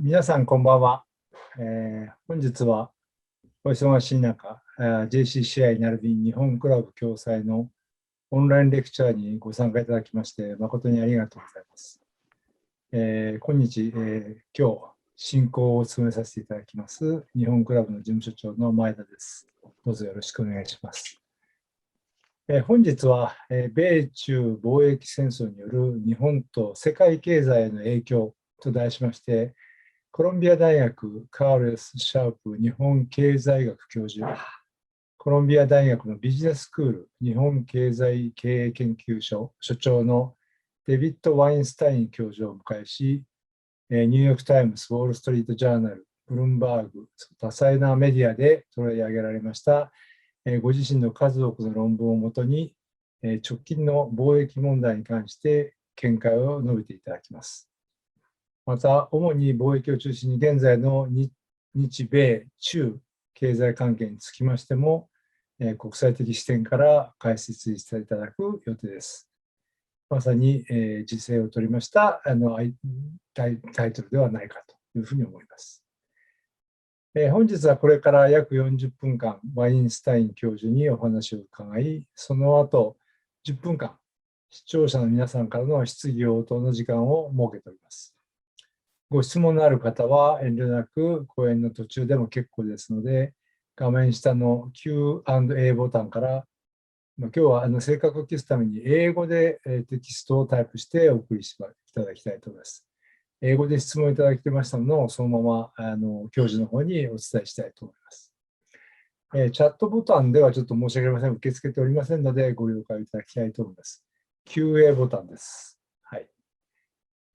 皆さんこんばんは。本日はお忙しい中、JCCI 並びに日本クラブ共催のオンラインレクチャーにご参加いただきまして誠にありがとうございます。今日、今日進行を務めさせていただきます日本クラブの事務所長の前田です。どうぞよろしくお願いします。本日は米中貿易戦争による日本と世界経済への影響と題しまして、コロンビア大学カール・シャウプ日本経済学教授、コロンビア大学のビジネススクール日本経済経営研究所所長のデビッド・ワインスタイン教授をお迎えし、ニューヨークタイムズ、ウォール・ストリート・ジャーナル、ブルームバーグ、多彩なメディアで取り上げられましたご自身の数多くの論文をもとに、直近の貿易問題に関して見解を述べていただきます。また、主に貿易を中心に現在の日米中経済関係につきましても、国際的視点から解説していただく予定です。まさに、時勢を取りましたタイトルではないかというふうに思います。本日はこれから約40分間、ワインスタイン教授にお話を伺い、その後10分間、視聴者の皆さんからの質疑応答の時間を設けております。ご質問のある方は遠慮なく講演の途中でも結構ですので、画面下の Q&A ボタンから、今日は正確を期すために英語でテキストをタイプしてお送りしていただきたいと思います。英語で質問いただいてましたのをそのまま教授の方にお伝えしたいと思います。チャットボタンではちょっと申し訳ありません。受け付けておりませんのでご了解いただきたいと思います。QA ボタンです。はい。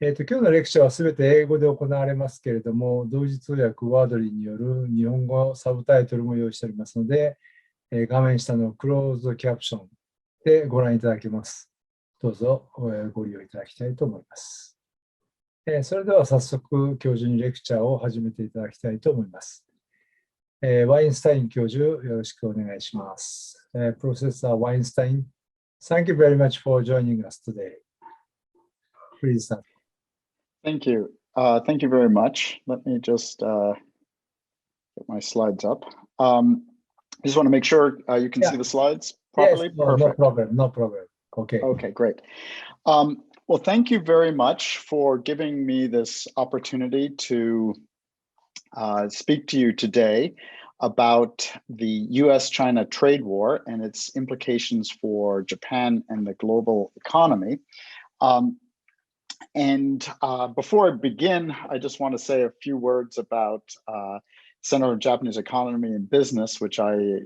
今日のレクチャーはすべて英語で行われますけれども、同時通訳ワードリーによる日本語サブタイトルも用意しておりますので、画面下のクローズドキャプションでご覧いただけます。どうぞご利用いただきたいと思います。それでは早速教授にレクチャーを始めていただきたいと思います。ワインスタイン教授、よろしくお願いします。Professor Weinstein, thank you very much for joining us today. Please start. Thank you. Thank you very much. Let me just get my slides up. I just want to make sure you can see the slides properly. Yes, no problem, no problem. Okay. Okay, great. Well, thank you very much for giving me this opportunity to speak to you today about the U.S. China Trade War and its implications for Japan and the global economy. Before I begin, I just want to say a few words about Center of Japanese Economy and Business, which I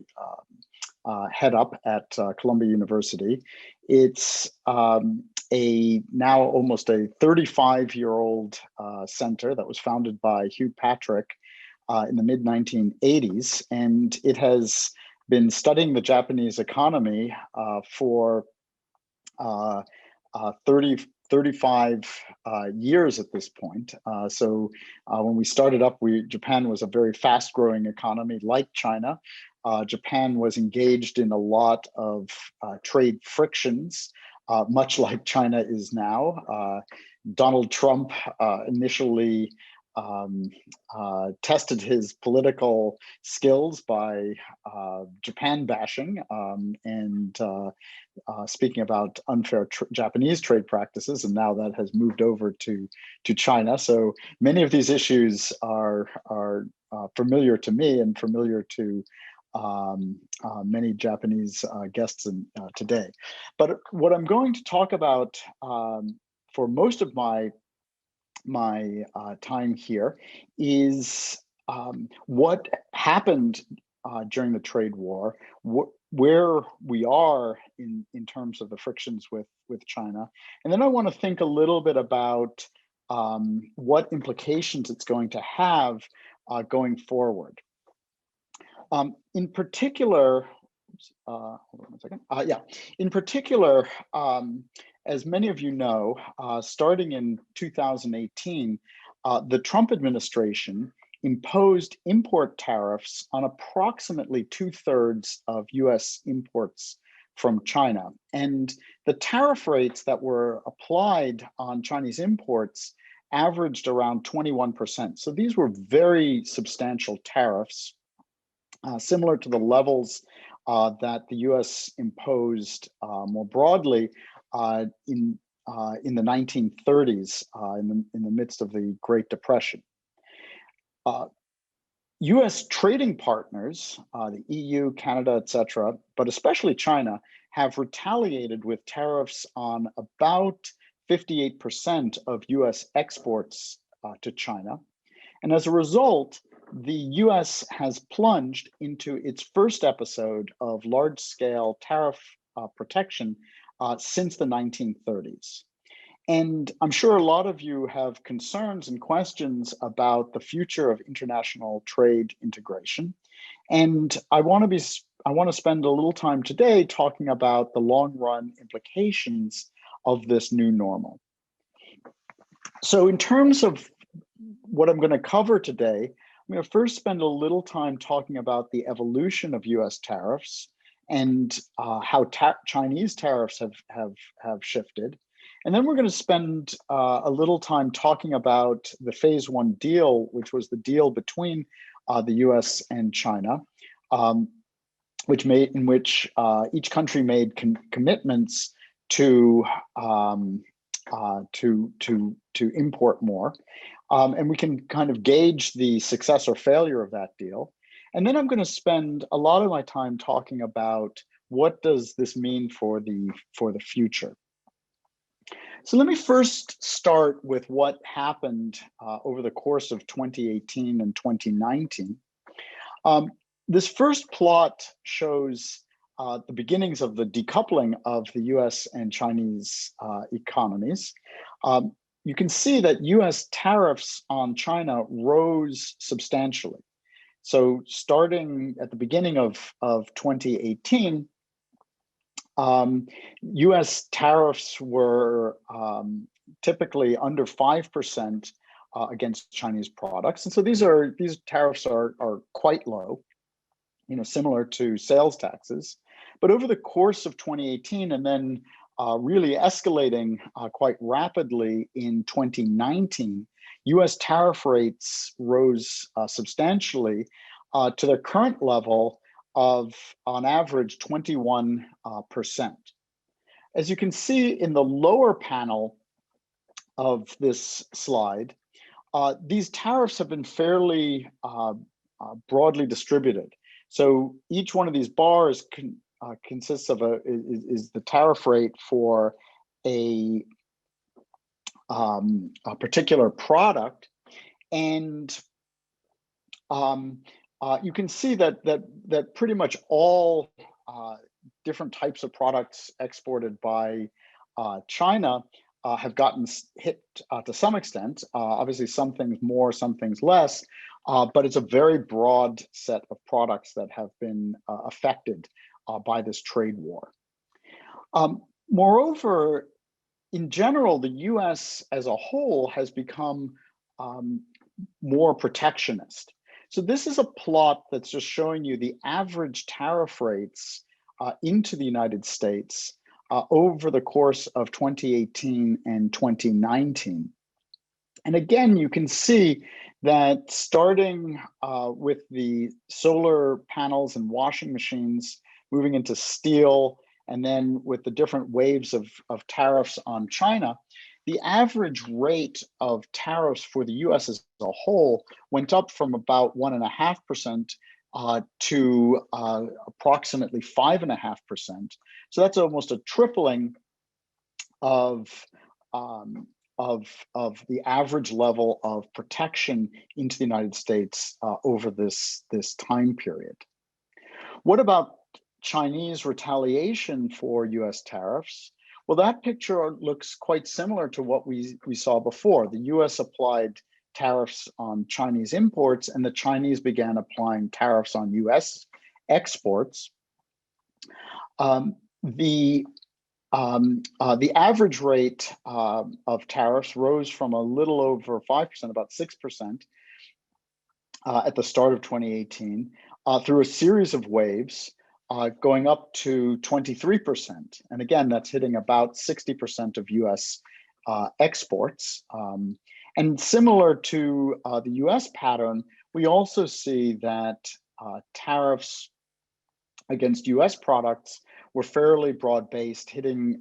head up at Columbia University. It's now almost a 35-year-old center that was founded by Hugh Patrick in the mid-1980s, and it has been studying the Japanese economy for 35 years at this point. So when we started up, Japan was a very fast-growing economy like China. Japan was engaged in a lot of trade frictions, much like China is now. Donald Trump initially tested his political skills by Japan bashing and speaking about unfair Japanese trade practices, and now that has moved over to China. So many of these issues are familiar to me and familiar to many Japanese guests today. But what I'm going to talk about for most of my time here is what happened during the trade war, where we are in terms of the frictions with China. And then I want to think a little bit about what implications it's going to have going forward. In particular, hold on one second. In particular, as many of you know, starting in 2018, the Trump administration imposed import tariffs on approximately 2/3 of U.S. imports from China. And the tariff rates that were applied on Chinese imports averaged around 21%. So these were very substantial tariffs, similar to the levels that the U.S. imposed more broadly in the 1930s, in the midst of the Great Depression. U.S. trading partners, the EU, Canada, etc., but especially China, have retaliated with tariffs on about 58% of U.S. exports to China. And as a result, the U.S. has plunged into its first episode of large-scale tariff protection since the 1930s. And I'm sure a lot of you have concerns and questions about the future of international trade integration. And I want to spend a little time today talking about the long-run implications of this new normal. So in terms of what I'm going to cover today, I'm going to first spend a little time talking about the evolution of U.S. tariffs and how Chinese tariffs have shifted. And then we're going to spend a little time talking about the Phase 1 deal, which was the deal between the U.S. and China, in which each country made commitments to import more. And we can kind of gauge the success or failure of that deal. And then I'm going to spend a lot of my time talking about what does this mean for the future. So let me first start with what happened over the course of 2018 and 2019. This first plot shows the beginnings of the decoupling of the US and Chinese economies. You can see that US tariffs on China rose substantially. So starting at the beginning of 2018, US tariffs were typically under 5% against Chinese products. And so these tariffs are quite low, similar to sales taxes. But over the course of 2018 and then really escalating quite rapidly in 2019, US tariff rates rose substantially to their current level of, on average, 21%. As you can see in the lower panel of this slide, these tariffs have been fairly broadly distributed. So each one of these bars consists of is the tariff rate for a particular product, and you can see that pretty much all different types of products exported by China have gotten hit to some extent. Obviously, some things more, some things less, but it's a very broad set of products that have been affected by this trade war. Moreover, in general, the US as a whole has become more protectionist. So this is a plot that's just showing you the average tariff rates into the United States over the course of 2018 and 2019. And again, you can see that starting with the solar panels and washing machines, moving into steel, and then with the different waves of tariffs on China, the average rate of tariffs for the US as a whole went up from about 1.5% to approximately 5.5%. So that's almost a tripling of the average level of protection into the United States over this time period. What about Chinese retaliation for US tariffs? Well, that picture looks quite similar to what we saw before. The US applied tariffs on Chinese imports, and the Chinese began applying tariffs on US exports. The average rate of tariffs rose from a little over 5%, about 6%, at the start of 2018, through a series of waves, going up to 23%. And again, that's hitting about 60% of US exports. And similar to the US pattern, we also see that tariffs against US products were fairly broad-based, hitting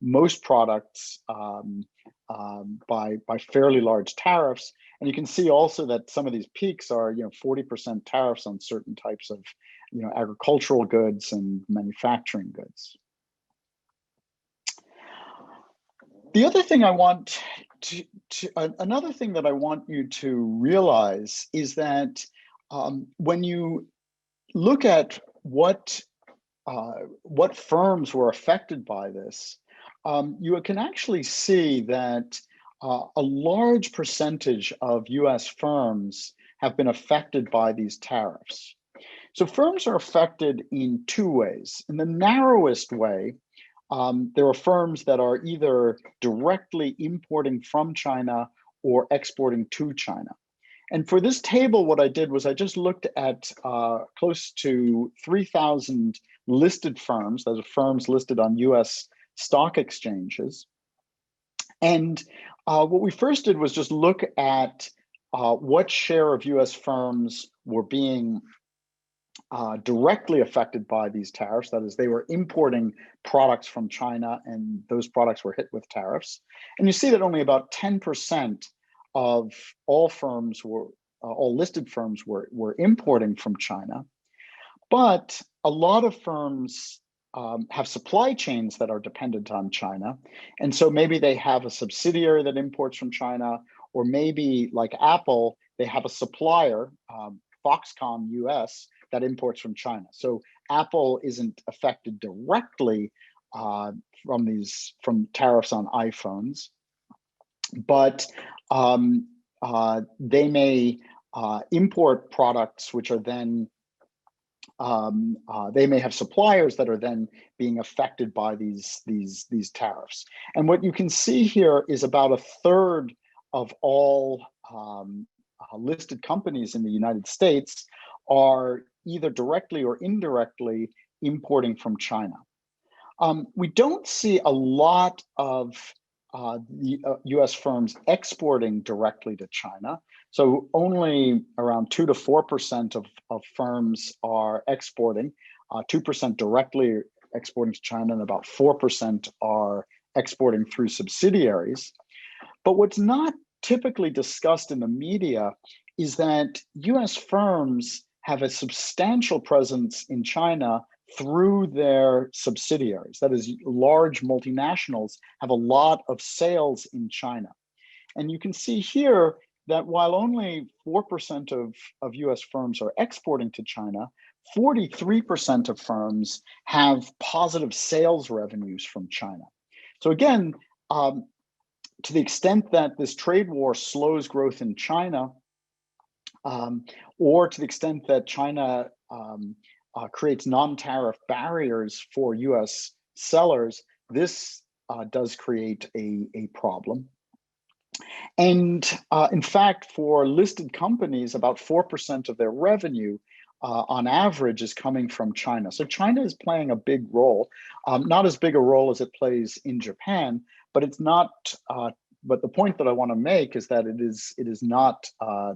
most products by fairly large tariffs. And you can see also that some of these peaks are 40% tariffs on certain types of agricultural goods and manufacturing goods. The other thing I want another thing that I want you to realize is that when you look at what firms were affected by this, you can actually see that a large percentage of US firms have been affected by these tariffs. So firms are affected in two ways. In the narrowest way, there are firms that are either directly importing from China or exporting to China. And for this table, what I did was I just looked at close to 3,000 listed firms, those are firms listed on US stock exchanges. And what we first did was just look at what share of US firms were being directly affected by these tariffs. That is, they were importing products from China and those products were hit with tariffs. And you see that only about 10% of all firms were, all listed firms were importing from China. But a lot of firms have supply chains that are dependent on China. And so maybe they have a subsidiary that imports from China, or maybe like Apple, they have a supplier, Foxconn US, that imports from China. So Apple isn't affected directly from tariffs on iPhones, but they may import products which are then they may have suppliers that are then being affected by these tariffs. And what you can see here is about a third of all listed companies in the United States are either directly or indirectly importing from China. We don't see a lot of the US firms exporting directly to China. So only around 2 to 4% of firms are exporting, 2% directly exporting to China, and about 4% are exporting through subsidiaries. But what's not typically discussed in the media is that US firms have a substantial presence in China through their subsidiaries. That is, large multinationals have a lot of sales in China. And you can see here that while only 4% of US firms are exporting to China, 43% of firms have positive sales revenues from China. So again, to the extent that this trade war slows growth in China, or to the extent that China creates non-tariff barriers for US sellers, this does create a problem. And in fact, for listed companies, about 4% of their revenue on average is coming from China. So China is playing a big role, not as big a role as it plays in Japan, but it's not, but the point that I want to make is that it is not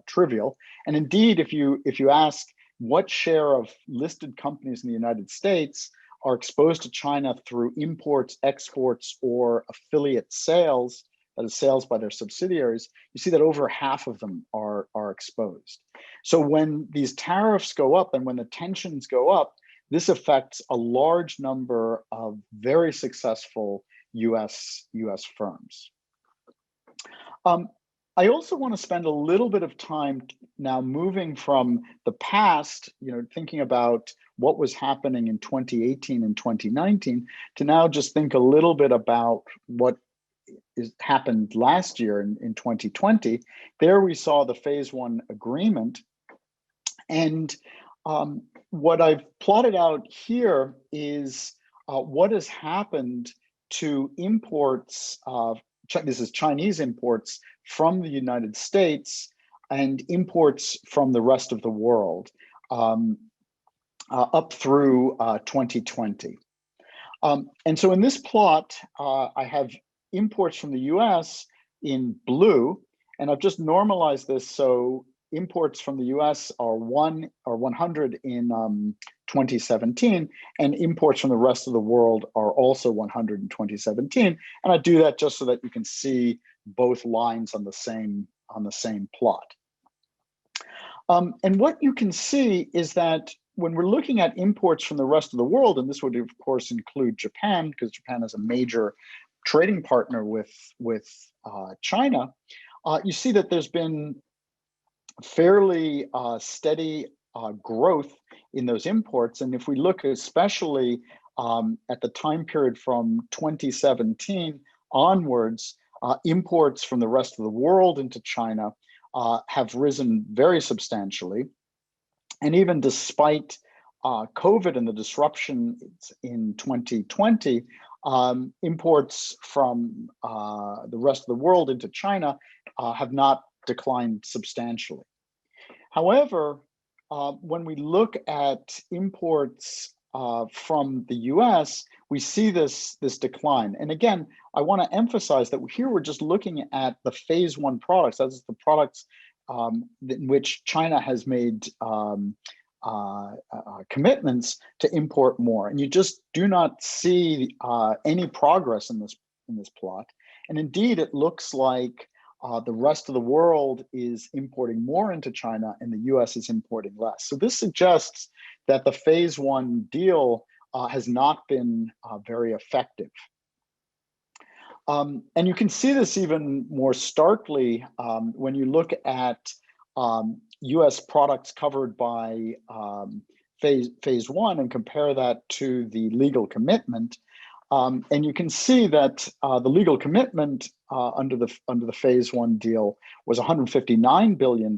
trivial. And indeed, if you ask what share of listed companies in the United States are exposed to China through imports, exports, or affiliate sales, that is sales by their subsidiaries, you see that over half of them are exposed. So when these tariffs go up and when the tensions go up, this affects a large number of very successful US firms. I also want to spend a little bit of time now moving from the past, thinking about what was happening in 2018 and 2019, to now just think a little bit about what happened last year in 2020. There we saw the phase one agreement. And what I've plotted out here is what has happened to imports this is Chinese imports from the United States and imports from the rest of the world up through 2020. And so in this plot, I have imports from the US in blue And I've just normalized this so imports from the US are 100 in 2017, and imports from the rest of the world are also 100 in 2017. And I do that just so that you can see both lines on the same plot. And what you can see is that when we're looking at imports from the rest of the world, and this would of course include Japan, because Japan is a major trading partner with China, you see that there's been fairly steady growth in those imports. And if we look especially at the time period from 2017 onwards, imports from the rest of the world into China have risen very substantially. And even despite COVID and the disruption in 2020, imports from the rest of the world into China have not declined substantially. However, when we look at imports from the US, we see this decline. And again, I want to emphasize that here we're just looking at the phase one products. That's the products in which China has made commitments to import more. And you just do not see any progress in this plot. And indeed, it looks like the rest of the world is importing more into China and the US is importing less. So this suggests that the phase one deal has not been very effective. And you can see this even more starkly when you look at US products covered by phase one and compare that to the legal commitment. And you can see that the legal commitment under the phase one deal was $159 billion,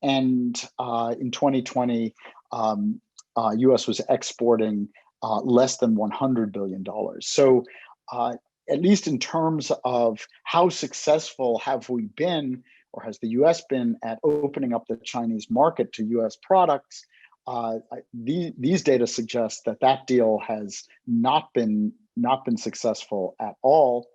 and in 2020, U.S. was exporting less than $100 billion. So, at least in terms of how successful have we been, or has the U.S. been at opening up the Chinese market to U.S. products, these data suggest that deal has not been successful at all.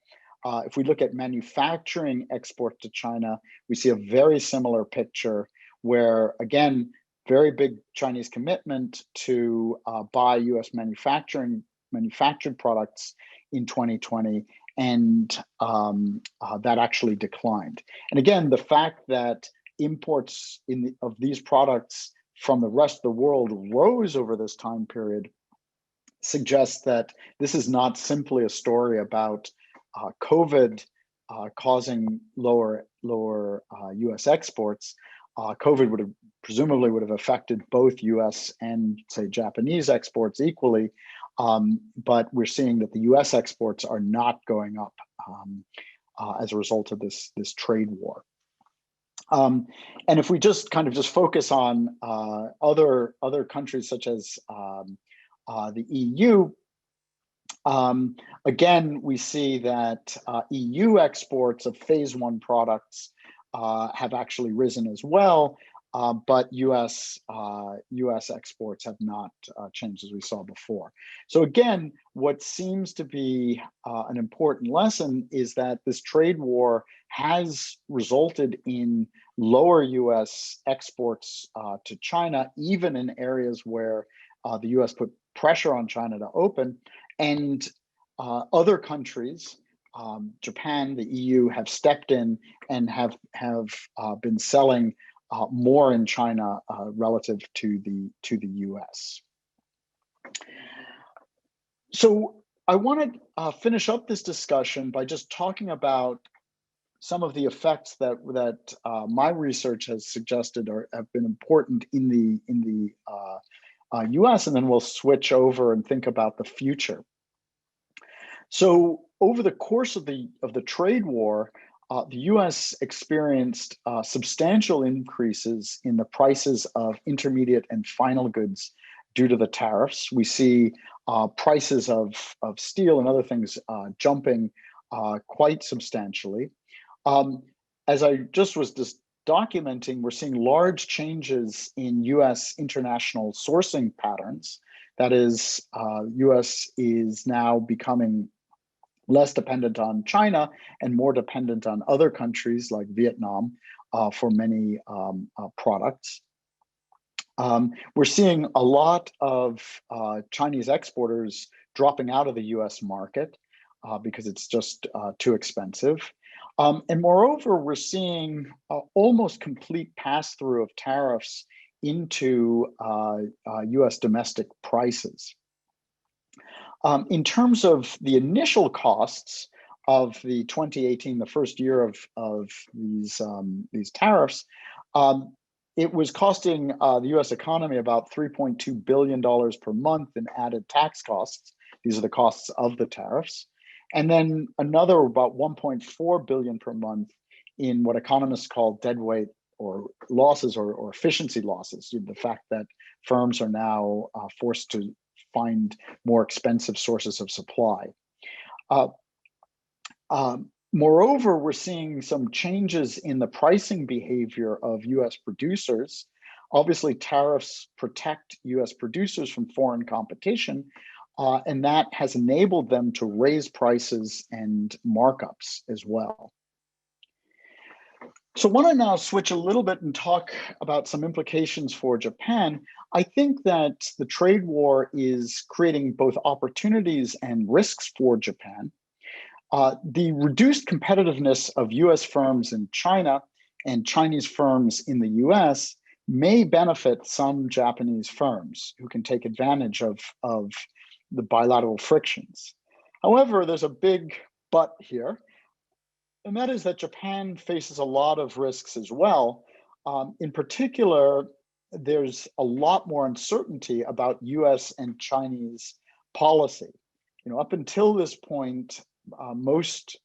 If we look at manufacturing export to China, we see a very similar picture where, again, very big Chinese commitment to buy U.S. manufactured products in 2020, and that actually declined. And again, the fact that imports of these products from the rest of the world rose over this time period suggests that this is not simply a story about COVID causing lower U.S. exports. COVID presumably would have affected both U.S. and, say, Japanese exports equally, but we're seeing that the U.S. exports are not going up as a result of this trade war. And if we just focus on other countries such as the EU, again, we see that EU exports of phase one products have actually risen as well, but U.S. exports have not changed as we saw before. So again, what seems to be an important lesson is that this trade war has resulted in lower U.S. exports to China, even in areas where the U.S. put pressure on China to open, and other countries, Japan, the EU, have stepped in and have been selling more in China relative to the U.S. So I want to finish up this discussion by just talking about some of the effects that my research has suggested have been important in the U.S., and then we'll switch over and think about the future. So over the course of the trade war, the U.S. experienced substantial increases in the prices of intermediate and final goods due to the tariffs. We see prices of steel and other things jumping quite substantially. As I just was documenting, we're seeing large changes in U.S. international sourcing patterns. That is, U.S. is now becoming less dependent on China and more dependent on other countries like Vietnam for many products. We're seeing a lot of Chinese exporters dropping out of the US market because it's just too expensive. And moreover, we're seeing almost complete pass-through of tariffs into US domestic prices. In terms of the initial costs of the 2018, the first year of these tariffs, it was costing the US economy about $3.2 billion per month in added tax costs. These are the costs of the tariffs. And then another about $1.4 billion per month in what economists call deadweight or losses or efficiency losses, the fact that firms are now forced to find more expensive sources of supply. Moreover, we're seeing some changes in the pricing behavior of US producers. Obviously, tariffs protect US producers from foreign competition, and that has enabled them to raise prices and markups as well. So I want to now switch a little bit and talk about some implications for Japan. I think that the trade war is creating both opportunities and risks for Japan. The reduced competitiveness of US firms in China and Chinese firms in the US may benefit some Japanese firms who can take advantage of the bilateral frictions. However, there's a big but here, and that is that Japan faces a lot of risks as well. In particular, there's a lot more uncertainty about US and Chinese policy. Up until this point, most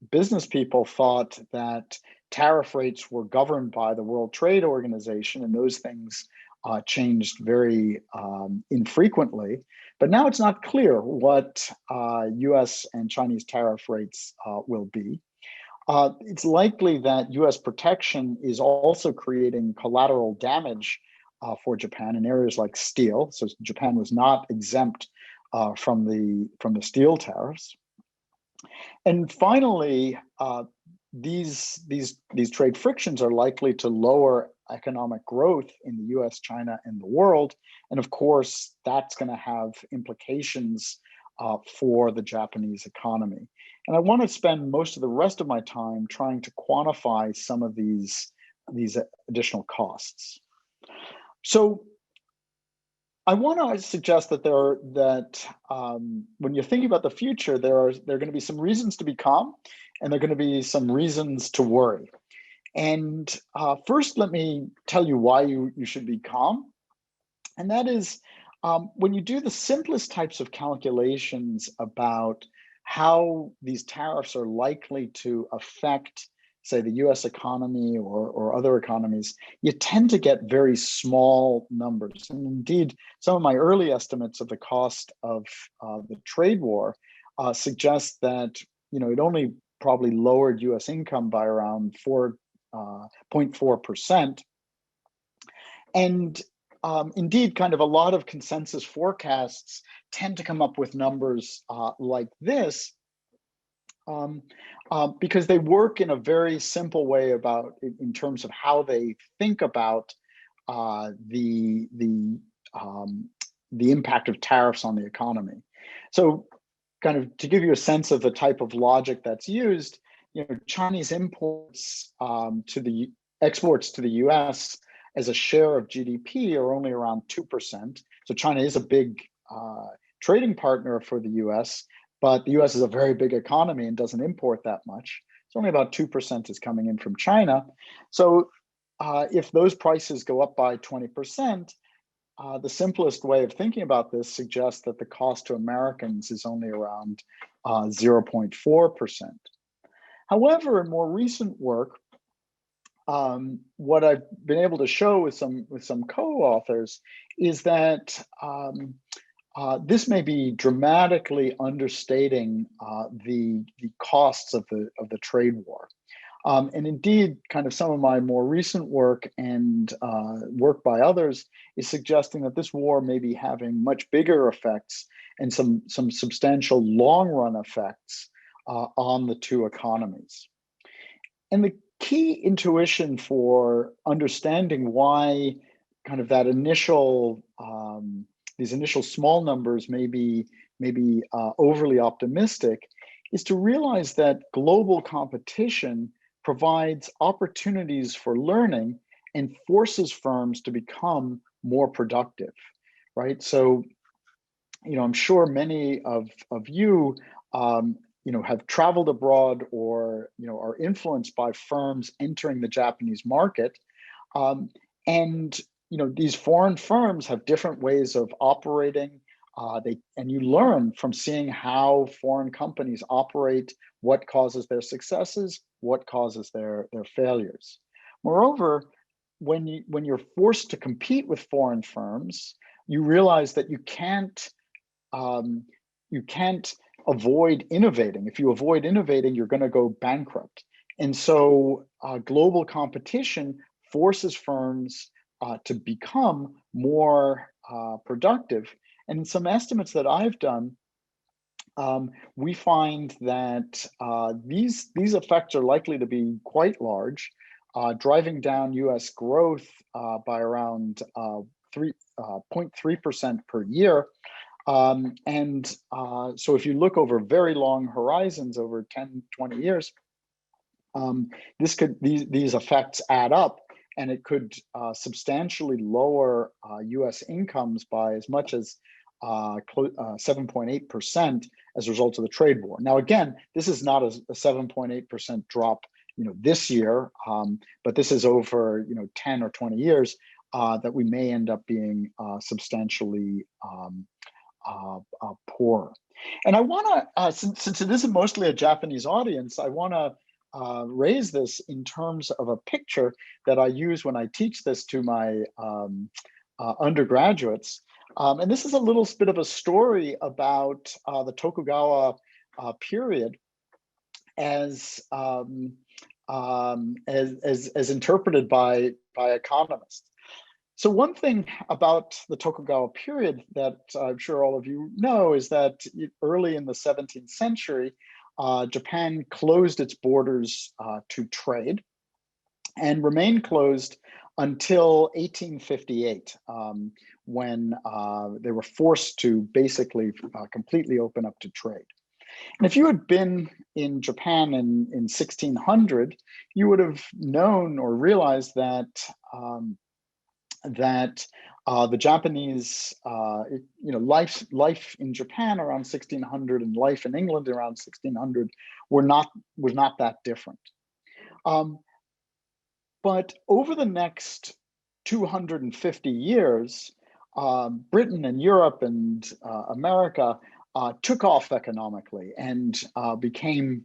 business people thought that tariff rates were governed by the World Trade Organization, and those things changed very infrequently. But now it's not clear what US and Chinese tariff rates will be. It's likely that US protection is also creating collateral damage for Japan in areas like steel. So Japan was not exempt from the steel tariffs. And finally, these trade frictions are likely to lower economic growth in the US, China, and the world. And of course, that's going to have implications for the Japanese economy. And I want to spend most of the rest of my time trying to quantify some of these additional costs. So I want to suggest that when you're thinking about the future, there are going to be some reasons to be calm, and there are going to be some reasons to worry. And first, let me tell you why you should be calm. And that is when you do the simplest types of calculations about how these tariffs are likely to affect, say, the US economy or other economies, you tend to get very small numbers. And indeed, some of my early estimates of the cost of the trade war suggest that it only probably lowered US income by around 0.4%. And indeed, kind of a lot of consensus forecasts tend to come up with numbers like this because they work in a very simple way in terms of how they think about the impact of tariffs on the economy. So kind of to give you a sense of the type of logic that's used, Chinese exports to the US as a share of GDP are only around 2%. So China is a big trading partner for the US, but the US is a very big economy and doesn't import that much. So only about 2% is coming in from China. So if those prices go up by 20%, the simplest way of thinking about this suggests that the cost to Americans is only around 0.4%. However, in more recent work, what I've been able to show with some co-authors is that this may be dramatically understating the costs of the trade war. And indeed, kind of some of my more recent work and work by others is suggesting that this war may be having much bigger effects and some substantial long-run effects on the two economies. And the key intuition for understanding why kind of that initial, these initial small numbers may be overly optimistic is to realize that global competition provides opportunities for learning and forces firms to become more productive, right? So, I'm sure many of you, have traveled abroad or, are influenced by firms entering the Japanese market. And, these foreign firms have different ways of operating. And you learn from seeing how foreign companies operate, what causes their successes, what causes their failures. Moreover, when you're forced to compete with foreign firms, you realize that you can't avoid innovating. If you avoid innovating, you're going to go bankrupt. And so global competition forces firms to become more productive. And in some estimates that I've done, we find that these effects are likely to be quite large, driving down U.S. growth by around 0.3% per year. So if you look over very long horizons, over 10, 20 years, these effects add up, and it could substantially lower U.S. incomes by as much as 7.8% as a result of the trade war. Now, again, this is not a 7.8% drop, this year, but this is over, 10 or 20 years that we may end up being substantially poorer. And I want to, since this is mostly a Japanese audience, I want to raise this in terms of a picture that I use when I teach this to my undergraduates. And this is a little bit of a story about the Tokugawa period as interpreted by economists. So one thing about the Tokugawa period that I'm sure all of you know is that early in the 17th century, Japan closed its borders to trade and remained closed until 1858, when they were forced to basically completely open up to trade. And if you had been in Japan in 1600, you would have known or realized that the Japanese, life in Japan around 1600 and life in England around 1600 was not that different. But over the next 250 years, Britain and Europe and America took off economically and became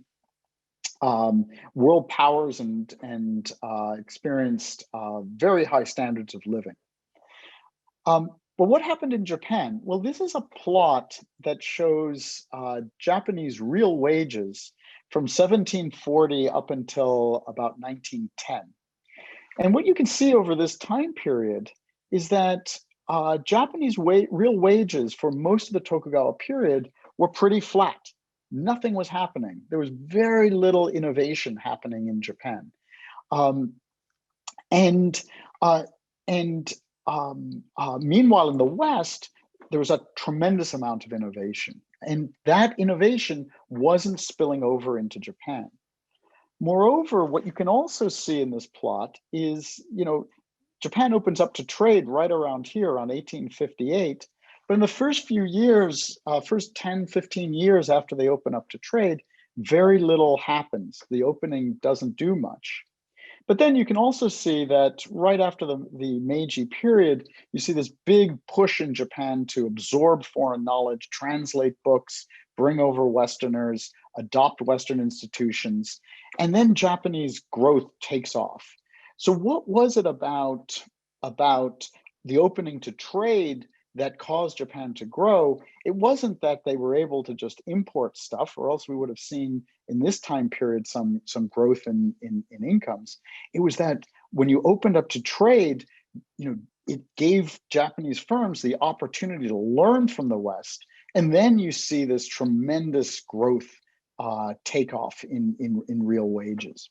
world powers and experienced very high standards of living. But what happened in Japan? Well, this is a plot that shows Japanese real wages from 1740 up until about 1910. And what you can see over this time period is that Japanese real wages for most of the Tokugawa period were pretty flat. Nothing was happening. There was very little innovation happening in Japan. Meanwhile, in the West, there was a tremendous amount of innovation. And that innovation wasn't spilling over into Japan. Moreover, what you can also see in this plot is, Japan opens up to trade right around here, around 1858. But in the first few years, first 10, 15 years after they open up to trade, very little happens. The opening doesn't do much. But then you can also see that right after the Meiji period, you see this big push in Japan to absorb foreign knowledge, translate books, bring over Westerners, adopt Western institutions, and then Japanese growth takes off. So what was it about the opening to trade that caused Japan to grow, it wasn't that they were able to just import stuff, or else we would have seen in this time period some growth in incomes. It was that when you opened up to trade, it gave Japanese firms the opportunity to learn from the West, and then you see this tremendous growth takeoff in real wages.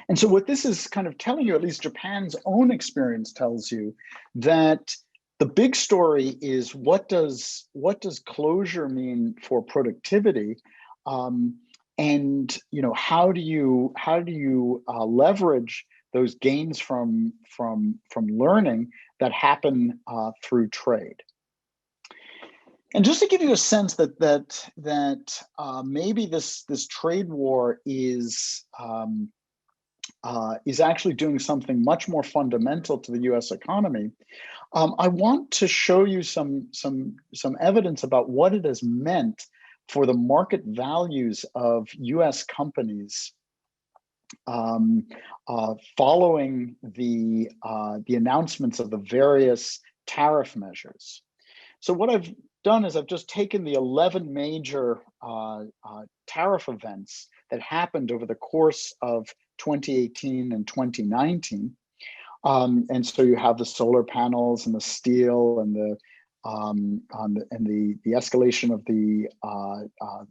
And so what this is kind of telling you, at least Japan's own experience tells you, that the big story is what does closure mean for productivity, and how do you leverage those gains from learning that happen through trade. And just to give you a sense that maybe this trade war is actually doing something much more fundamental to the U.S. economy, I want to show you some evidence about what it has meant for the market values of U.S. companies following the announcements of the various tariff measures. So what I've done is I've just taken the 11 major tariff events that happened over the course of 2018 and 2019. And so you have the solar panels and the steel and the escalation of the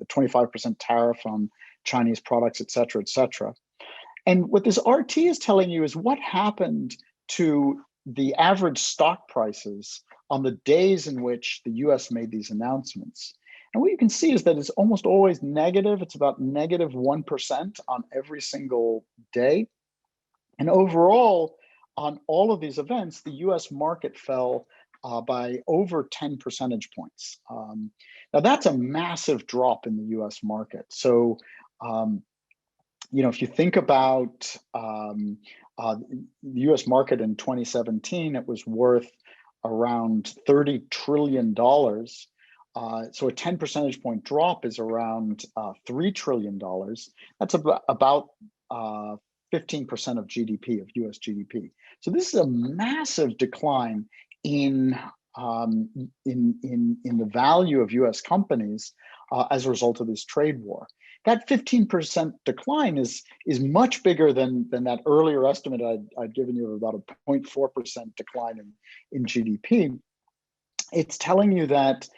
25% tariff on Chinese products, et cetera, et cetera. And what this RT is telling you is what happened to the average stock prices on the days in which the US made these announcements. And what you can see is that it's almost always negative. It's about negative 1% on every single day. And overall, on all of these events, the US market fell by over 10 percentage points. Now that's a massive drop in the US market. So, if you think about the US market in 2017, it was worth around $30 trillion. So a 10 percentage point drop is around $3 trillion. That's about 15% of GDP, of US GDP. So this is a massive decline in the value of US companies as a result of this trade war. That 15% decline is much bigger than that earlier estimate I'd given you of about a 0.4% decline in GDP. It's telling you that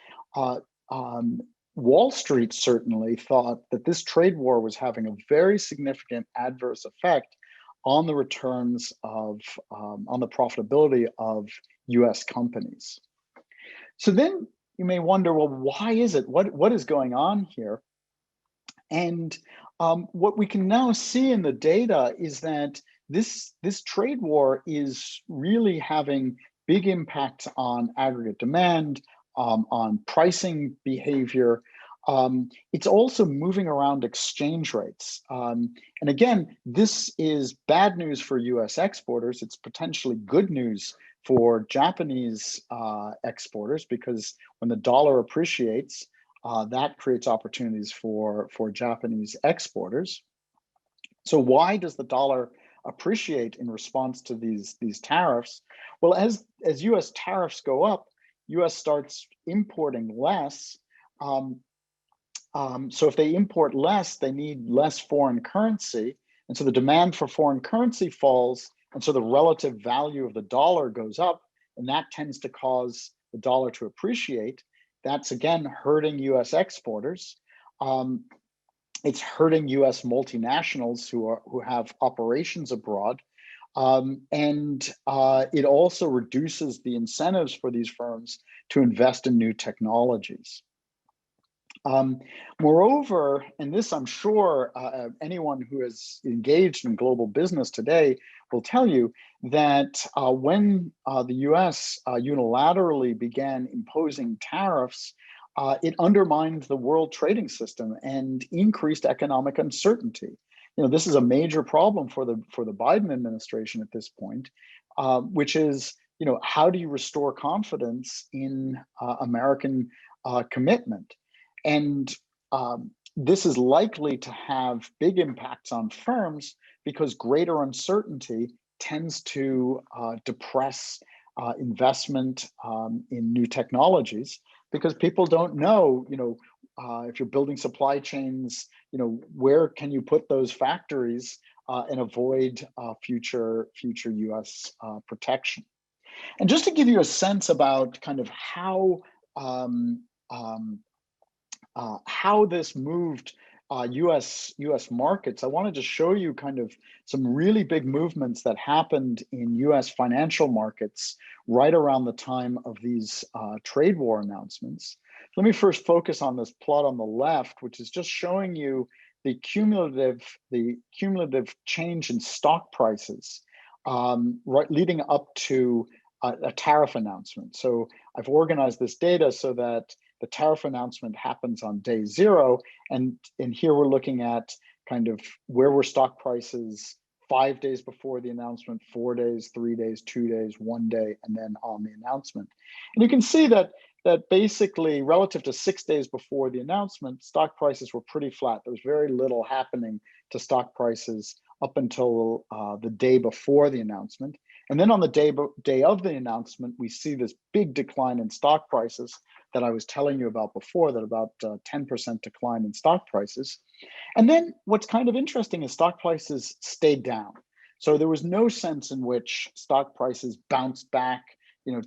Wall Street certainly thought that this trade war was having a very significant adverse effect on the returns of, on the profitability of US companies. So then you may wonder, well, why is it? What is going on here? And what we can now see in the data is that this trade war is really having big impacts on aggregate demand, on pricing behavior. It's also moving around exchange rates. And again, this is bad news for US exporters. It's potentially good news for Japanese exporters, because when the dollar appreciates, that creates opportunities for Japanese exporters. So why does the dollar appreciate in response to these tariffs? Well, as US tariffs go up, US starts importing less. So if they import less, they need less foreign currency. And so the demand for foreign currency falls. And so the relative value of the dollar goes up, and that tends to cause the dollar to appreciate. That's again hurting US exporters. It's hurting US multinationals who have operations abroad. And it also reduces the incentives for these firms to invest in new technologies. Moreover, and this I'm sure anyone who is engaged in global business today will tell you that when the US unilaterally began imposing tariffs, it undermined the world trading system and increased economic uncertainty. This is a major problem for the Biden administration at this point, which is, how do you restore confidence in American commitment? And this is likely to have big impacts on firms because greater uncertainty tends to depress investment in new technologies, because people don't know, if you're building supply chains, where can you put those factories and avoid future U.S. protection. And just to give you a sense about kind of how this moved U.S. markets, I wanted to show you kind of some really big movements that happened in U.S. financial markets right around the time of these trade war announcements. Let me first focus on this plot on the left, which is just showing you the cumulative change in stock prices right leading up to a tariff announcement. So I've organized this data so that the tariff announcement happens on day 0, and here we're looking at kind of where were stock prices 5 days before the announcement, 4 days, 3 days, 2 days, 1 day, and then on the announcement. And you can see that basically relative to 6 days before the announcement, stock prices were pretty flat. There was very little happening to stock prices up until the day before the announcement. And then on the day of the announcement, we see this big decline in stock prices that I was telling you about before, that about 10% decline in stock prices. And then what's kind of interesting is stock prices stayed down. So there was no sense in which stock prices bounced back.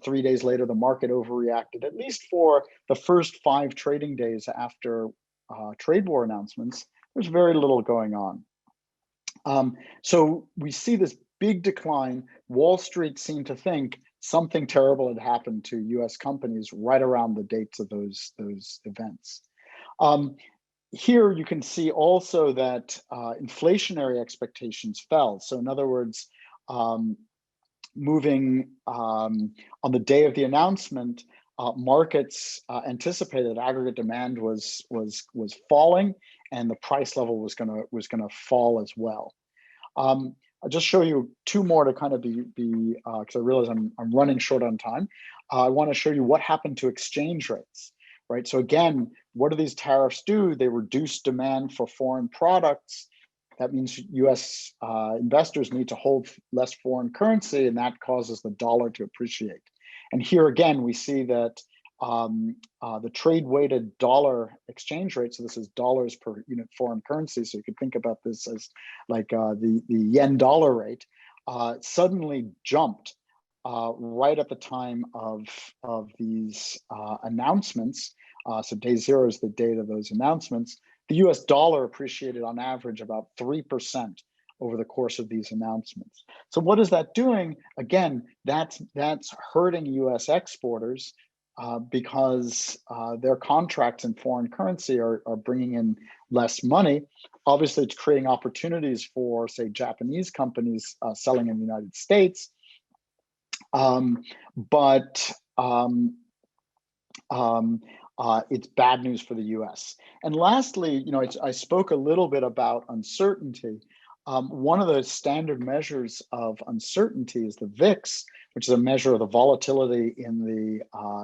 3 days later, the market overreacted. At least for the first 5 trading days after trade war announcements, there's very little going on. So we see this big decline. Wall Street seemed to think something terrible had happened to U.S. companies right around the dates of those events. Here you can see also that inflationary expectations fell. So in other words, moving on the day of the announcement, markets anticipated aggregate demand was falling, and the price level was gonna fall as well. I'll just show you 2 more to kind of be because I realize I'm running short on time. I want to show you what happened to exchange rates, right? So again, what do these tariffs do? They reduce demand for foreign products. That means U.S. investors need to hold less foreign currency, and that causes the dollar to appreciate. And here again, we see that the trade-weighted dollar exchange rate, so this is dollars per unit foreign currency, so you could think about this as like the yen-dollar rate, suddenly jumped right at the time of these announcements. So day 0 is the date of those announcements. The US dollar appreciated on average about 3% over the course of these announcements. So what is that doing? Again, that's hurting US exporters because their contracts in foreign currency are bringing in less money. Obviously, it's creating opportunities for, say, Japanese companies selling in the United States. It's bad news for the U.S. And lastly, I spoke a little bit about uncertainty. One of the standard measures of uncertainty is the VIX, which is a measure of the volatility in the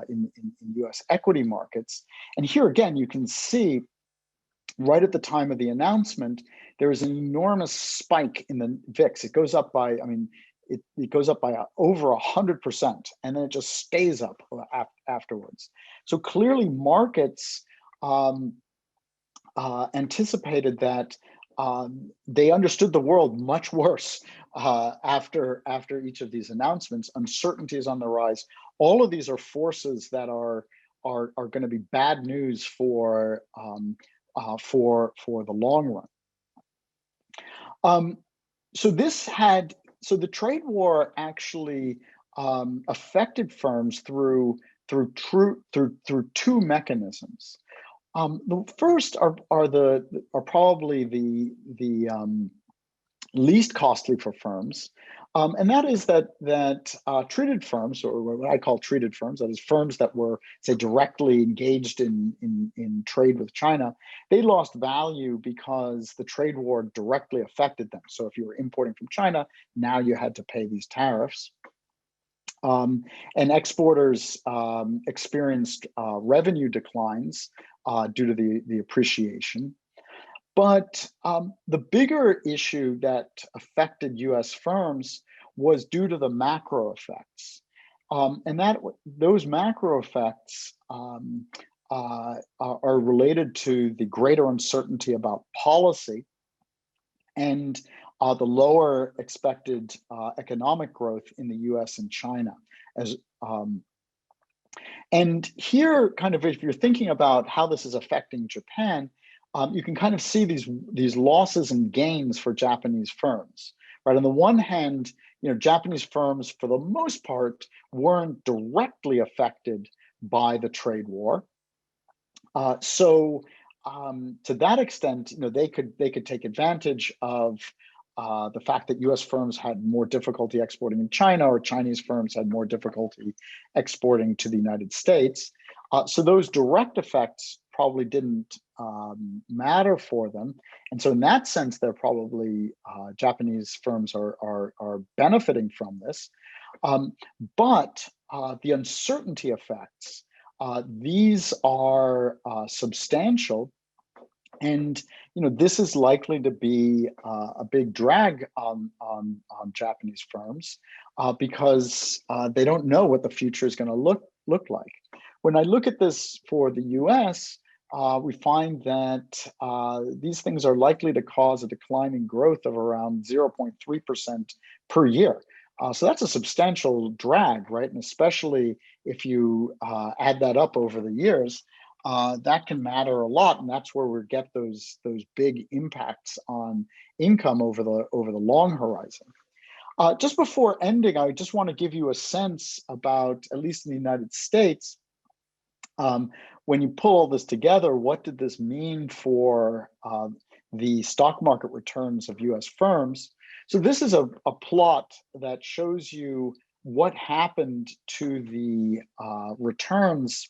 in U.S. equity markets. And here again, you can see right at the time of the announcement, there is an enormous spike in the VIX. It goes up by, it goes up by over 100%, and then it just stays up afterwards. So clearly markets anticipated that they understood the world much worse after each of these announcements. Uncertainty is on the rise. All of these are forces that are going to be bad news for the long run. So the trade war actually affected firms through 2 mechanisms. The first are probably the least costly for firms, and that is that treated firms, or what I call treated firms, that is firms that were, say, directly engaged in trade with China, they lost value because the trade war directly affected them. So if you were importing from China, now you had to pay these tariffs. And exporters experienced revenue declines due to the appreciation. But the bigger issue that affected U.S. firms was due to the macro effects. And those macro effects are related to the greater uncertainty about policy and the lower expected economic growth in the U.S. and China. And here, kind of, if you're thinking about how this is affecting Japan, you can kind of see these losses and gains for Japanese firms, right? On the one hand, Japanese firms, for the most part, weren't directly affected by the trade war. So to that extent, they could take advantage of the fact that U.S. firms had more difficulty exporting in China, or Chinese firms had more difficulty exporting to the United States. So those direct effects probably didn't matter for them. And so in that sense, they're probably, Japanese firms are benefiting from this. But the uncertainty effects, these are substantial. And this is likely to be a big drag on Japanese firms because they don't know what the future is going to look like. When I look at this for the U.S., we find that these things are likely to cause a decline in growth of around 0.3% per year. So that's a substantial drag, right? And especially if you add that up over the years, that can matter a lot, and that's where we get those big impacts on income over the long horizon. Just before ending, I just want to give you a sense about, at least in the United States, when you pull all this together, what did this mean for the stock market returns of U.S. firms? So this is a plot that shows you what happened to the returns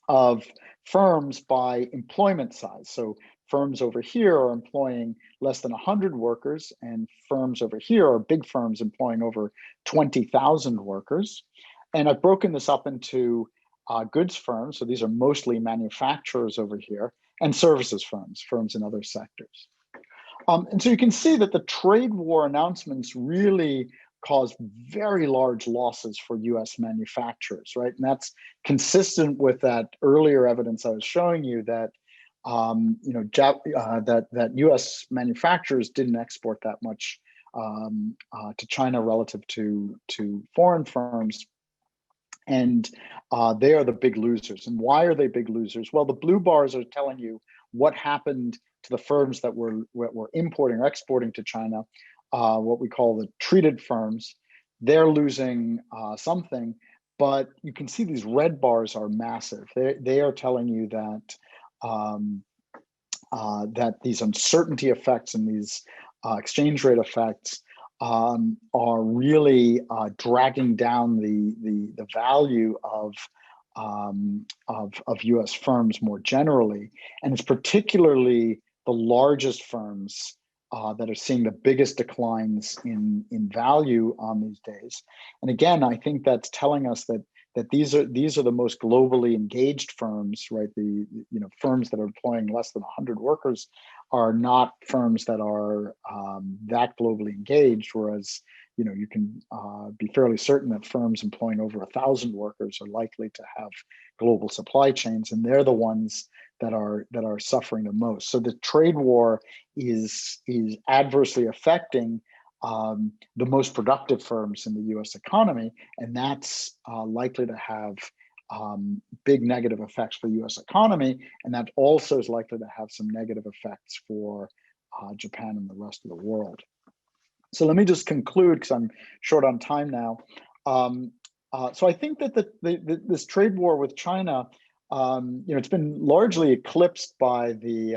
of firms by employment size. So firms over here are employing less than 100 workers, and firms over here are big firms employing over 20,000 workers. And I've broken this up into goods firms, so these are mostly manufacturers over here, and services firms in other sectors. And so you can see that the trade war announcements really caused very large losses for U.S. manufacturers, right? And that's consistent with that earlier evidence I was showing you that that U.S. manufacturers didn't export that much to China relative to foreign firms, and they are the big losers. And why are they big losers? Well, the blue bars are telling you what happened to the firms that were importing or exporting to China. What we call the treated firms, they're losing something, but you can see these red bars are massive. They are telling you that that these uncertainty effects and these exchange rate effects are really dragging down the value of U.S. firms more generally, and it's particularly the largest firms that are seeing the biggest declines in value on these days. And again, I think that's telling us that these are the most globally engaged firms, right? The firms that are employing less than 100 workers are not firms that are that globally engaged, whereas you can be fairly certain that firms employing over 1,000 workers are likely to have global supply chains, and they're the ones that are suffering the most. So the trade war is adversely affecting the most productive firms in the U.S. economy, and that's likely to have big negative effects for the U.S. economy, and that also is likely to have some negative effects for Japan and the rest of the world. So let me just conclude, because I'm short on time now. So I think that this trade war with China, it's been largely eclipsed by the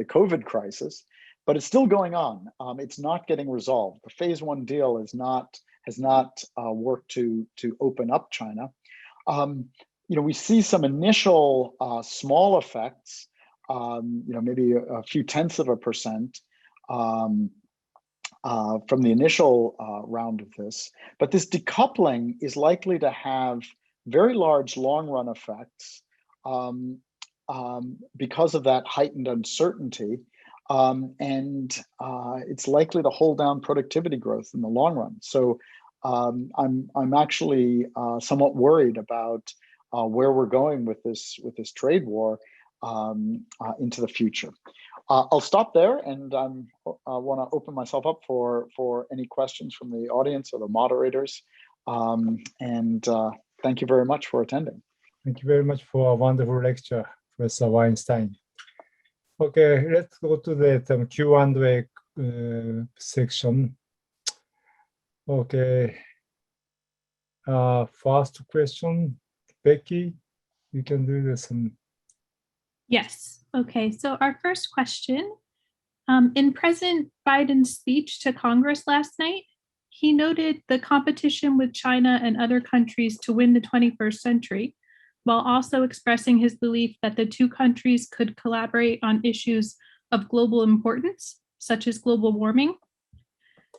COVID crisis, but it's still going on. It's not getting resolved. The phase one deal has not worked to open up China. We see some initial small effects, maybe a few tenths of a percent from the initial round of this, but this decoupling is likely to have very large long-run effects because of that heightened uncertainty, and it's likely to hold down productivity growth in the long run. So I'm actually somewhat worried about where we're going with this trade war into the future. I'll stop there, and I want to open myself up for any questions from the audience or the moderators. Thank you very much for attending. Thank you very much for a wonderful lecture, Professor Weinstein. Okay, let's go to the Q&A section. Okay. First question, Becky, you can do this. Yes. Okay. So our first question, in President Biden's speech to Congress last night, he noted the competition with China and other countries to win the 21st century, while also expressing his belief that the two countries could collaborate on issues of global importance, such as global warming.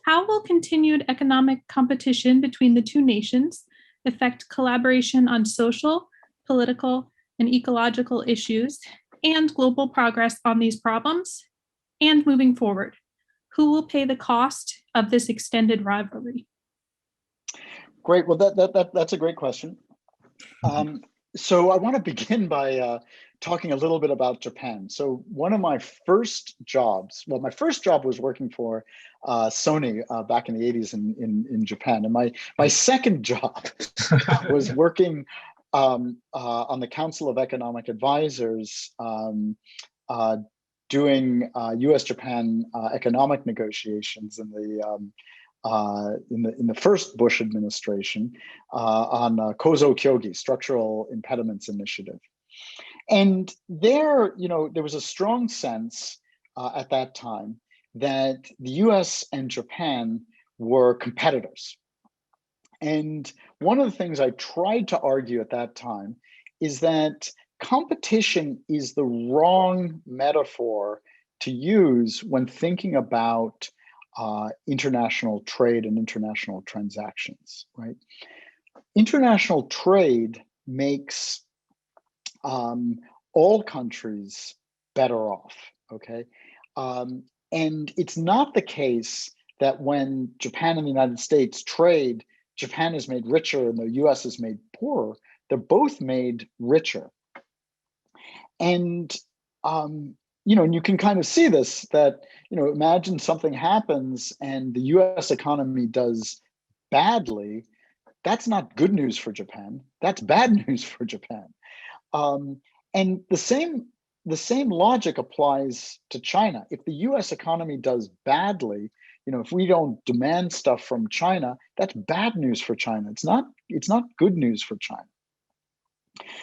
How will continued economic competition between the two nations affect collaboration on social, political, and ecological issues and global progress on these problems? And moving forward, who will pay the cost of this extended rivalry? Great. Well, that's a great question. So I want to begin by talking a little bit about Japan. So one of my first jobs, well, my first job was working for Sony back in the 80s in Japan. And my second job was working on the Council of Economic Advisors, doing U.S.-Japan economic negotiations in the first Bush administration on Kozo Kyogi, Structural Impediments Initiative. And there, there was a strong sense at that time that the U.S. and Japan were competitors. And one of the things I tried to argue at that time is that competition is the wrong metaphor to use when thinking about international trade and international transactions, right? International trade makes all countries better off, okay? And it's not the case that when Japan and the United States trade, Japan is made richer and the US is made poorer. They're both made richer. And, and you can kind of see this, that, imagine something happens and the US economy does badly. That's not good news for Japan. That's bad news for Japan. And the same logic applies to China. If the US economy does badly, if we don't demand stuff from China, that's bad news for China. It's not good news for China.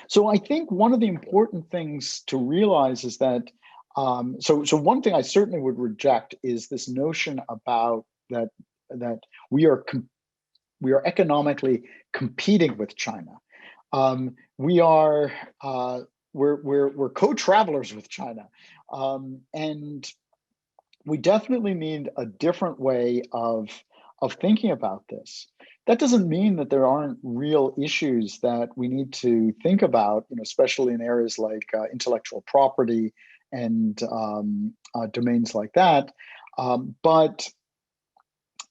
So I think one of the important things to realize is that, so one thing I certainly would reject is this notion about that we are economically competing with China. We're co-travelers with China, and we definitely need a different way of thinking about this. That doesn't mean that there aren't real issues that we need to think about, especially in areas like intellectual property and domains like that. But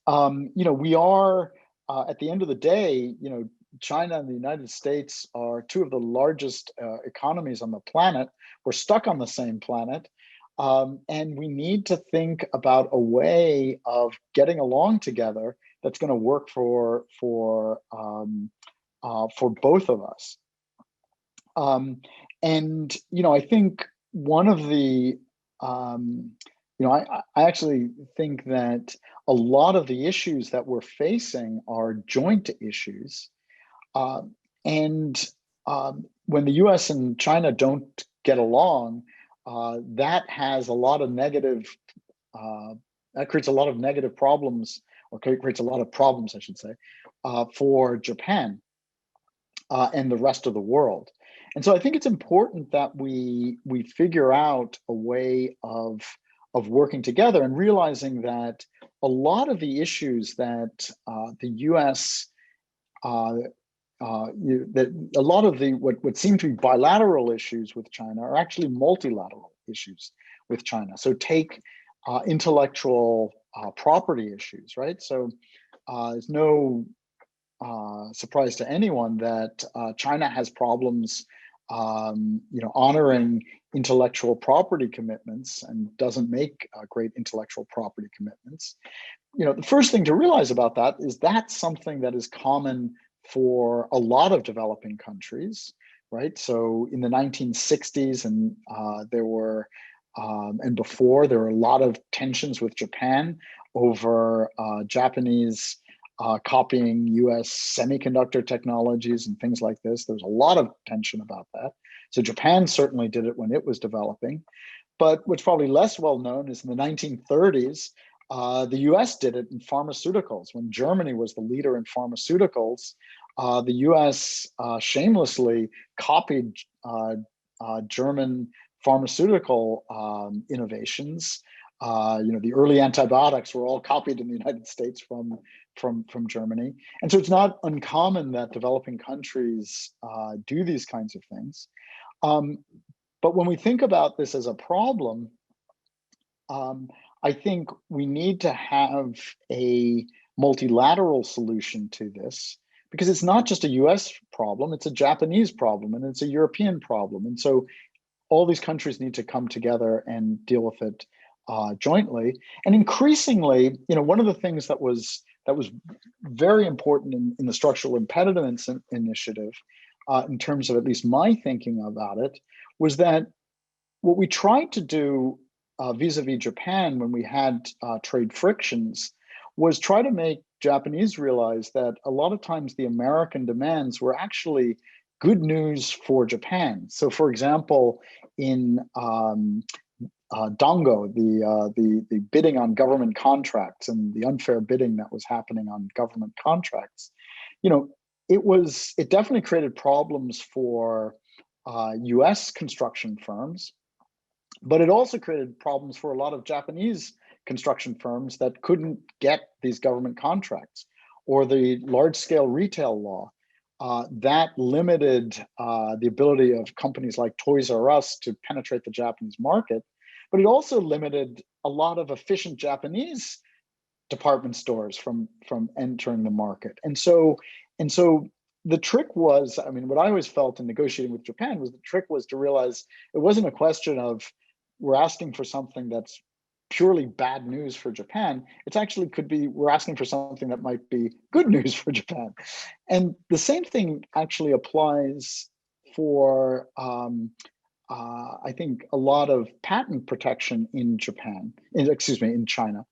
we are at the end of the day, China and the United States are two of the largest economies on the planet. We're stuck on the same planet. And we need to think about a way of getting along together that's going to work for both of us. And I think one of the I actually think that a lot of the issues that we're facing are joint issues. And when the US and China don't get along, that has a lot of negative, that creates a lot of negative problems, or creates a lot of problems, I should say, for Japan and the rest of the world. And so I think it's important that we figure out a way of working together and realizing that a lot of the issues that the US, that a lot of the what seem to be bilateral issues with China are actually multilateral issues with China. So take intellectual property issues, right? So there's no surprise to anyone that China has problems, honoring intellectual property commitments and doesn't make great intellectual property commitments. The first thing to realize about that is that's something that is common for a lot of developing countries, right? So in the 1960s and and before, there were a lot of tensions with Japan over Japanese copying U.S. semiconductor technologies and things like this. There was a lot of tension about that. So Japan certainly did it when it was developing. But what's probably less well known is in the 1930s, the U.S. did it in pharmaceuticals. When Germany was the leader in pharmaceuticals, the U.S. shamelessly copied German pharmaceutical innovations. The early antibiotics were all copied in the United States from Germany. And so it's not uncommon that developing countries do these kinds of things. But when we think about this as a problem, I think we need to have a multilateral solution to this, because it's not just a US problem, it's a Japanese problem, and it's a European problem. And so all these countries need to come together and deal with it jointly. And increasingly, one of the things that was very important in the structural impediments initiative, in terms of at least my thinking about it, was that what we tried to do vis-a-vis Japan when we had trade frictions was try to make Japanese realize that a lot of times the American demands were actually good news for Japan. So for example, in Dango, the bidding on government contracts and the unfair bidding that was happening on government contracts, it definitely created problems for US construction firms, but it also created problems for a lot of Japanese construction firms that couldn't get these government contracts, or the large-scale retail law that limited the ability of companies like Toys R Us to penetrate the Japanese market. But it also limited a lot of efficient Japanese department stores from entering the market. And so the trick was, what I always felt in negotiating with Japan was the trick was to realize it wasn't a question of we're asking for something that's purely bad news for Japan. It's actually could be we're asking for something that might be good news for Japan. And the same thing actually applies for I think a lot of patent protection in in China,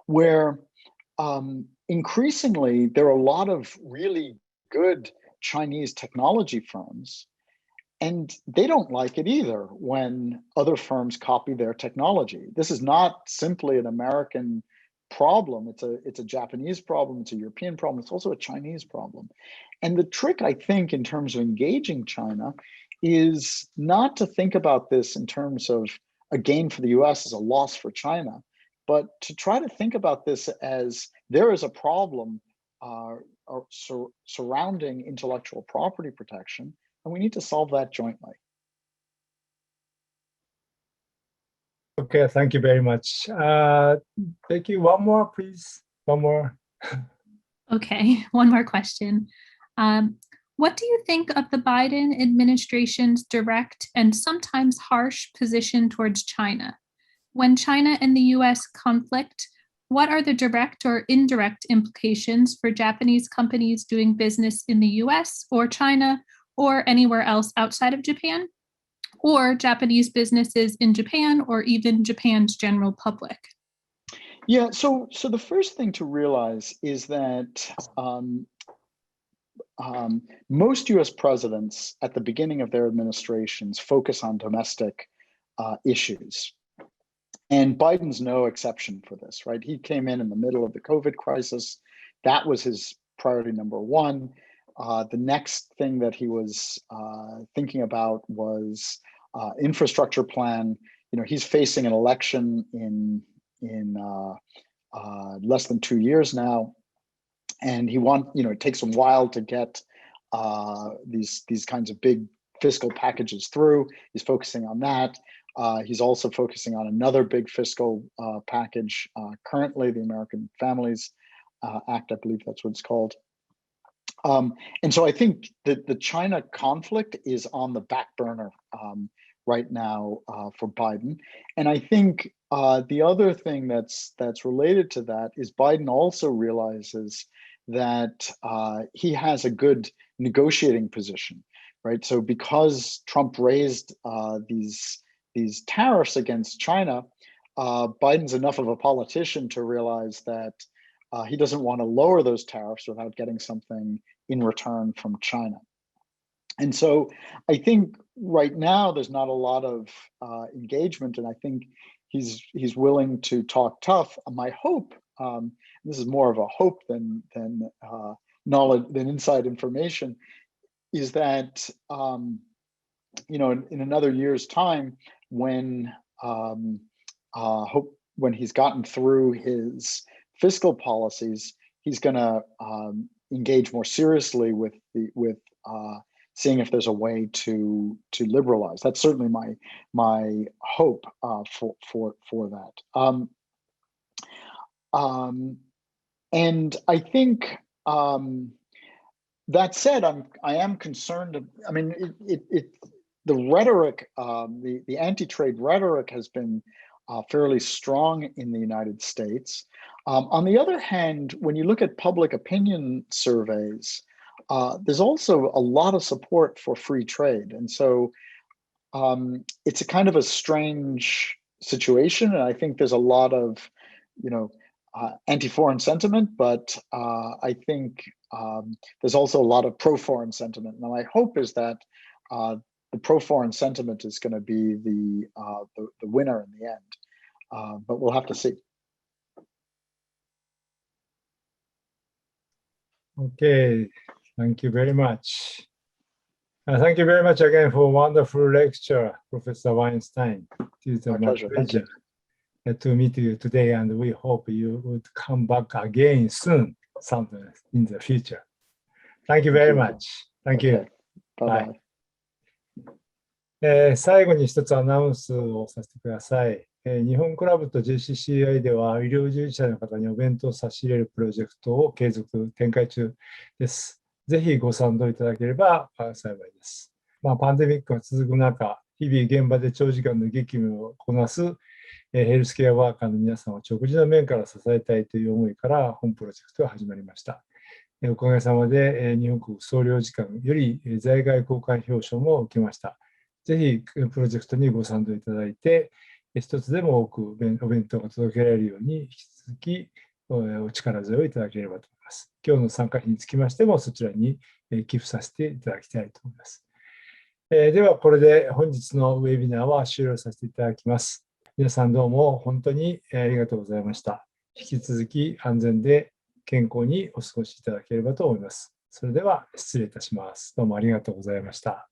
where increasingly there are a lot of really good Chinese technology firms, and they don't like it either when other firms copy their technology. This is not simply an American problem. It's a Japanese problem. It's a European problem. It's also a Chinese problem. And the trick, I think, in terms of engaging China is not to think about this in terms of a gain for the US as a loss for China, but to try to think about this as there is a problem surrounding intellectual property protection, and we need to solve that jointly. Okay, thank you very much. Becky, one more, please. One more. Okay, one more question. What do you think of the Biden administration's direct and sometimes harsh position towards China? When China and the US conflict, what are the direct or indirect implications for Japanese companies doing business in the US or China or anywhere else outside of Japan, or Japanese businesses in Japan or even Japan's general public? Yeah, so the first thing to realize is that most US presidents at the beginning of their administrations focus on domestic issues. And Biden's no exception for this, right? He came in the middle of the COVID crisis. That was his priority number one. The next thing that he was thinking about was infrastructure plan. He's facing an election in less than 2 years now. And it takes a while to get these kinds of big fiscal packages through. He's focusing on that. He's also focusing on another big fiscal package currently, the American Families Act, I believe that's what it's called. And so I think that the China conflict is on the back burner right now for Biden. And I think the other thing that's related to that is Biden also realizes that he has a good negotiating position, right? So because Trump raised these tariffs against China, Biden's enough of a politician to realize that he doesn't want to lower those tariffs without getting something in return from China. And so I think right now there's not a lot of engagement, and I think he's willing to talk tough. My hope, this is more of a hope than knowledge, than inside information, is that in another year's time, when he's gotten through his fiscal policies, he's going to engage more seriously with seeing if there's a way to liberalize. That's certainly my hope for that. And I think that said, I am concerned. I mean, the rhetoric, the anti-trade rhetoric has been fairly strong in the United States. On the other hand, when you look at public opinion surveys, there's also a lot of support for free trade. And so it's a kind of a strange situation. And I think there's a lot of, anti-foreign sentiment, but I think there's also a lot of pro-foreign sentiment. Now, my hope is that the pro-foreign sentiment is going to be the winner in the end, but we'll have to see. Okay, thank you very much. Thank you very much again for a wonderful lecture, Professor Weinstein. It is a pleasure to meet you today, and we hope you would come back again soon, sometime in the future. Thank you very much. Thank you. Bye-bye. 最後に一つアナウンスをさせてください。日本クラブと JCCI では医療従事者の方にお弁当を差し入れるプロジェクトを継続展開中です。ぜひご賛同いただければ幸いです。パンデミックが続く中、日々現場で長時間の激務をこなすヘルスケアワーカーの皆さんを直自の面から支えたいという思いから本プロジェクトが始まりました。おかげさまで日本国総領事館より在外交換表彰も受けました。ぜひプロジェクトにご賛同いただいて、一つでも多くお弁当が届けられるように引き続きお力添えをいただければと思います。今日の参加費につきましてもそちらに寄付させていただきたいと思います。ではこれで本日のウェビナーは終了させていただきます。皆さんどうも本当にありがとうございました。引き続き安全で健康にお過ごしいただければと思います。それでは失礼いたします。どうもありがとうございました。